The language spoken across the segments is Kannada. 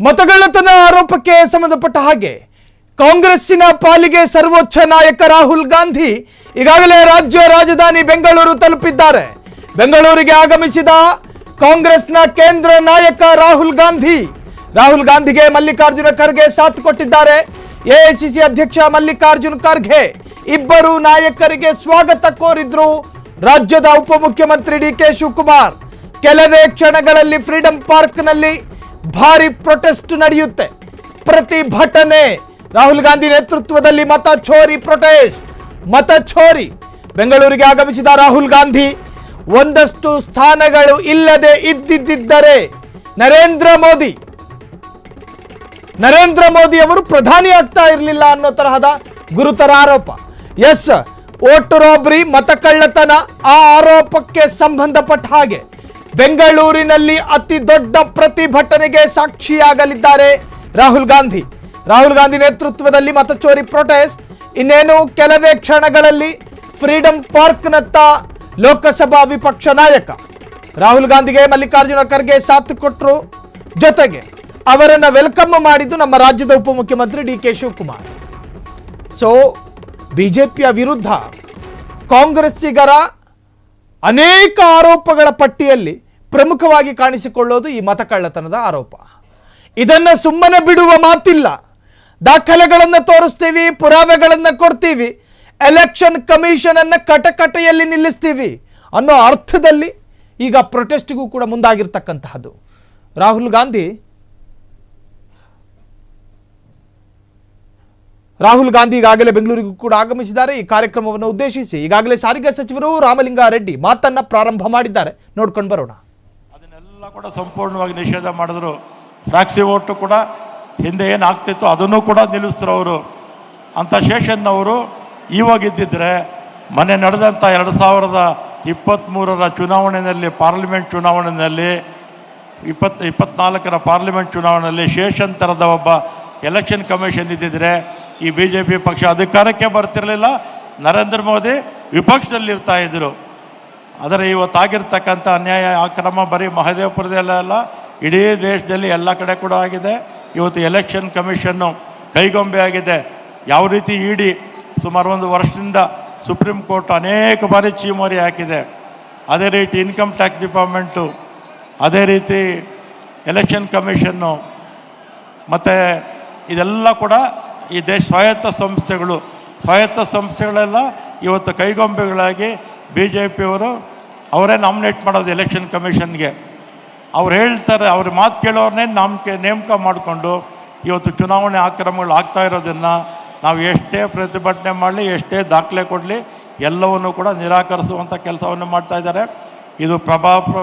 ಮತಗಳ್ಳತನ ಆರೋಪಕ್ಕೆ ಸಂಬಂಧಪಟ್ಟ ಹಾಗೆ ಕಾಂಗ್ರೆಸ್ಸಿನ ಪಾಲಿಗೆ ಸರ್ವೋಚ್ಚ ನಾಯಕ ರಾಹುಲ್ ಗಾಂಧಿ ಈಗಾಗಲೇ ರಾಜ್ಯ ರಾಜಧಾನಿ ಬೆಂಗಳೂರು ತಲುಪಿದ್ದಾರೆ. ಬೆಂಗಳೂರಿಗೆ ಆಗಮಿಸಿದ ಕಾಂಗ್ರೆಸ್ನ ಕೇಂದ್ರ ನಾಯಕ ರಾಹುಲ್ ಗಾಂಧಿಗೆ ಮಲ್ಲಿಕಾರ್ಜುನ ಖರ್ಗೆ ಸಾಥ್ ಕೊಟ್ಟಿದ್ದಾರೆ. ಎಐಸಿಸಿ ಅಧ್ಯಕ್ಷ ಮಲ್ಲಿಕಾರ್ಜುನ ಖರ್ಗೆ ಇಬ್ಬರು ನಾಯಕರಿಗೆ ಸ್ವಾಗತ ಕೋರಿದ್ರು. ರಾಜ್ಯದ ಉಪಮುಖ್ಯಮಂತ್ರಿ ಡಿಕೆ ಶಿವಕುಮಾರ್ ಕೆಲವೇ ಕ್ಷಣಗಳಲ್ಲಿ ಫ್ರೀಡಂ ಪಾರ್ಕ್ನಲ್ಲಿ ಭಾರಿ ಪ್ರೊಟೆಸ್ಟ್ ನಡೆಯುತ್ತೆ, ಪ್ರತಿಭಟನೆ. ರಾಹುಲ್ ಗಾಂಧಿ ನೇತೃತ್ವದಲ್ಲಿ ಮತ ಚೋರಿ. ಬೆಂಗಳೂರಿಗೆ ಆಗಮಿಸಿದ ರಾಹುಲ್ ಗಾಂಧಿ ಒಂದಷ್ಟು ಸ್ಥಾನಗಳು ಇಲ್ಲದೆ ಇದ್ದಿದ್ದರೆ ನರೇಂದ್ರ ಮೋದಿ ಅವರು ಪ್ರಧಾನಿ ಆಗ್ತಾ ಇರಲಿಲ್ಲ ಅನ್ನೋ ತರಹದ ಗುರುತರ ಆರೋಪ. ಎಸ್, ವೋಟ್ ರಾಬರಿ, ಮತಕಳ್ಳತನ, ಆ ಆರೋಪಕ್ಕೆ ಸಂಬಂಧಪಟ್ಟ ಹಾಗೆ ಬೆಂಗಳೂರಿನಲ್ಲಿ ಅತಿ ದೊಡ್ಡ ಪ್ರತಿಭಟನೆಗೆ ಸಾಕ್ಷಿಯಾಗಲಿದ್ದಾರೆ ರಾಹುಲ್ ಗಾಂಧಿ ನೇತೃತ್ವದಲ್ಲಿ ಮತಚೋರಿ ಪ್ರೊಟೆಸ್ಟ್. ಇನ್ನೇನು ಕೆಲವೇ ಕ್ಷಣಗಳಲ್ಲಿ ಫ್ರೀಡಂ ಪಾರ್ಕ್ನತ್ತ ಲೋಕಸಭಾ ವಿಪಕ್ಷ ನಾಯಕ ರಾಹುಲ್ ಗಾಂಧಿಗೆ ಮಲ್ಲಿಕಾರ್ಜುನ ಖರ್ಗೆ ಸಾಥ್ ಕೊಟ್ಟರು. ಜೊತೆಗೆ ಅವರನ್ನ ವೆಲ್ಕಮ್ ಮಾಡಿದ್ದು ನಮ್ಮ ರಾಜ್ಯದ ಉಪಮುಖ್ಯಮಂತ್ರಿ ಡಿಕೆ ಶಿವಕುಮಾರ್. ಸೊ ಬಿಜೆಪಿಯ ವಿರುದ್ಧ ಕಾಂಗ್ರೆಸ್ಸಿಗರ ಅನೇಕ ಆರೋಪಗಳ ಪಟ್ಟಿಯಲ್ಲಿ ಪ್ರಮುಖವಾಗಿ ಕಾಣಿಸಿಕೊಳ್ಳೋದು ಈ ಮತಕಳ್ಳತನದ ಆರೋಪ. ಇದನ್ನು ಸುಮ್ಮನೆ ಬಿಡುವ ಮಾತಿಲ್ಲ. ದಾಖಲೆಗಳನ್ನು ತೋರಿಸ್ತೀವಿ, ಪುರಾವೆಗಳನ್ನು ಕೊಡ್ತೀವಿ, ಎಲೆಕ್ಷನ್ ಕಮಿಷನ್ ಅನ್ನು ಕಟಕಟೆಯಲ್ಲಿ ನಿಲ್ಲಿಸ್ತೀವಿ ಅನ್ನೋ ಅರ್ಥದಲ್ಲಿ ಈಗ ಪ್ರೊಟೆಸ್ಟ್ಗೂ ಕೂಡ ಮುಂದಾಗಿರ್ತಕ್ಕಂತಹದ್ದು. ರಾಹುಲ್ ಗಾಂಧಿ ಈಗಾಗಲೇ ಬೆಂಗಳೂರಿಗೂ ಕೂಡ ಆಗಮಿಸಿದ್ದಾರೆ. ಈ ಕಾರ್ಯಕ್ರಮವನ್ನು ಉದ್ದೇಶಿಸಿ ಈಗಾಗಲೇ ಸಾರಿಗೆ ಸಚಿವರು ರಾಮಲಿಂಗಾರೆಡ್ಡಿ ಮಾತನ್ನ ಪ್ರಾರಂಭ ಮಾಡಿದ್ದಾರೆ. ನೋಡ್ಕೊಂಡು ಬರೋಣ. ಅದನ್ನೆಲ್ಲ ಕೂಡ ಸಂಪೂರ್ಣವಾಗಿ ನಿಷೇಧ ಮಾಡಿದ್ರು. ಫ್ರಾಕ್ಸಿ ವೋಟು ಕೂಡ ಹಿಂದೆ ಏನಾಗ್ತಿತ್ತು ಅದನ್ನು ಕೂಡ ನಿಲ್ಲಿಸಿದ್ರು ಅವರು. ಅಂಥ ಶೇಷನ್ನವರು ಇವಾಗಿದ್ದಿದ್ರೆ ಮೊನ್ನೆ ನಡೆದಂಥ 2023ರ ಚುನಾವಣೆಯಲ್ಲಿ, ಪಾರ್ಲಿಮೆಂಟ್ ಚುನಾವಣೆಯಲ್ಲಿ, 24ರ ಪಾರ್ಲಿಮೆಂಟ್ ಚುನಾವಣೆಯಲ್ಲಿ ಶೇಷನ್ ಥರದ ಒಬ್ಬ ಎಲೆಕ್ಷನ್ ಕಮಿಷನ್ ಇದ್ದಿದ್ರೆ ಈ BJP ಪಕ್ಷ ಅಧಿಕಾರಕ್ಕೆ ಬರ್ತಿರಲಿಲ್ಲ, ನರೇಂದ್ರ ಮೋದಿ ವಿಪಕ್ಷದಲ್ಲಿರ್ತಾ ಇದ್ದರು. ಆದರೆ ಇವತ್ತಾಗಿರ್ತಕ್ಕಂಥ ಅನ್ಯಾಯ, ಅಕ್ರಮ ಬರೀ ಮಹದೇವಪುರದಲ್ಲೇ ಅಲ್ಲ, ಇಡೀ ದೇಶದಲ್ಲಿ ಎಲ್ಲ ಕಡೆ ಕೂಡ ಆಗಿದೆ. ಇವತ್ತು ಎಲೆಕ್ಷನ್ ಕಮಿಷನ್ನು ಕೈಗೊಂಬೆ ಆಗಿದೆ. ಯಾವ ರೀತಿ ಇಡಿ ಸುಮಾರು 1 ವರ್ಷದಿಂದ ಸುಪ್ರೀಂ ಕೋರ್ಟ್ ಅನೇಕ ಬಾರಿ ಚೀಮೋರಿ ಹಾಕಿದೆ, ಅದೇ ರೀತಿ ಇನ್ಕಮ್ ಟ್ಯಾಕ್ಸ್ ಡಿಪಾರ್ಟ್ಮೆಂಟು, ಅದೇ ರೀತಿ ಎಲೆಕ್ಷನ್ ಕಮಿಷನ್ನು, ಮತ್ತು ಇದೆಲ್ಲ ಕೂಡ ಈ ದೇಶ ಸ್ವಾಯತ್ತ ಸಂಸ್ಥೆಗಳೆಲ್ಲ ಇವತ್ತು ಕೈಗೊಂಬೆಗಳಾಗಿ BJPಯವರು ಅವರೇ ನಾಮಿನೇಟ್ ಮಾಡೋದು ಎಲೆಕ್ಷನ್ ಕಮಿಷನ್ಗೆ. ಅವ್ರು ಹೇಳ್ತಾರೆ, ಅವ್ರ ಮಾತು ಕೇಳೋರನ್ನೇ ನೇಮಕ ಮಾಡಿಕೊಂಡು ಇವತ್ತು ಚುನಾವಣೆ ಅಕ್ರಮಗಳು ಆಗ್ತಾ ಇರೋದನ್ನು ನಾವು ಎಷ್ಟೇ ಪ್ರತಿಭಟನೆ ಮಾಡಲಿ, ಎಷ್ಟೇ ದಾಖಲೆ ಕೊಡಲಿ, ಎಲ್ಲವನ್ನೂ ಕೂಡ ನಿರಾಕರಿಸುವಂಥ ಕೆಲಸವನ್ನು ಮಾಡ್ತಾಯಿದ್ದಾರೆ. ಇದು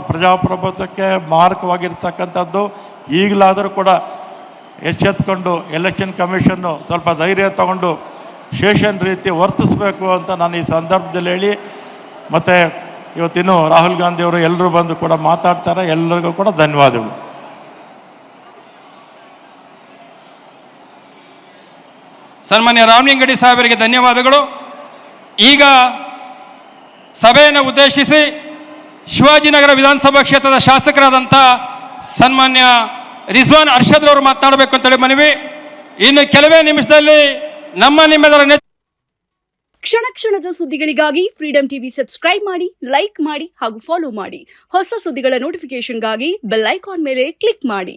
ಪ್ರಜಾಪ್ರಭುತ್ವಕ್ಕೆ ಮಾರಕವಾಗಿರ್ತಕ್ಕಂಥದ್ದು. ಈಗಲಾದರೂ ಕೂಡ ಎಚ್ಚೆತ್ಕೊಂಡು ಎಲೆಕ್ಷನ್ ಕಮಿಷನ್ನು ಸ್ವಲ್ಪ ಧೈರ್ಯ ತಗೊಂಡು ಶೇಷನ್ ರೀತಿ ವರ್ತಿಸಬೇಕು ಅಂತ ನಾನು ಈ ಸಂದರ್ಭದಲ್ಲಿ ಹೇಳಿ, ಮತ್ತು ಇವತ್ತಿನ್ನು ರಾಹುಲ್ ಗಾಂಧಿಯವರು ಎಲ್ಲರೂ ಬಂದು ಕೂಡ ಮಾತಾಡ್ತಾರೆ. ಎಲ್ಲರಿಗೂ ಕೂಡ ಧನ್ಯವಾದಗಳು. ಸನ್ಮಾನ್ಯ ರಾಮಲಿಂಗಡಿ ಸಾಹೇಬರಿಗೆ ಧನ್ಯವಾದಗಳು. ಈಗ ಸಭೆಯನ್ನು ಉದ್ದೇಶಿಸಿ ಶಿವಾಜಿನಗರ ವಿಧಾನಸಭಾ ಕ್ಷೇತ್ರದ ಶಾಸಕರಾದಂಥ ಸನ್ಮಾನ್ಯ ರಿಜ್ವಾನ್ ಅರ್ಷದ್ ಅವರು ಮಾತನಾಡಬೇಕು ಅಂತೇಳಿ ಮನವಿ. ಇನ್ನು ಕೆಲವೇ ನಿಮಿಷದಲ್ಲಿ ನಿಮ್ಮೆಲ್ಲರ ಕ್ಷಣದ ಸುದ್ದಿಗಳಿಗಾಗಿ ಫ್ರೀಡಂ ಟಿವಿ ಸಬ್ಸ್ಕ್ರೈಬ್ ಮಾಡಿ, ಲೈಕ್ ಮಾಡಿ ಹಾಗೂ ಫಾಲೋ ಮಾಡಿ. ಹೊಸ ಸುದ್ದಿಗಳ ನೋಟಿಫಿಕೇಶನ್ಗಾಗಿ ಬೆಲ್ ಐಕಾನ್ ಮೇಲೆ ಕ್ಲಿಕ್ ಮಾಡಿ.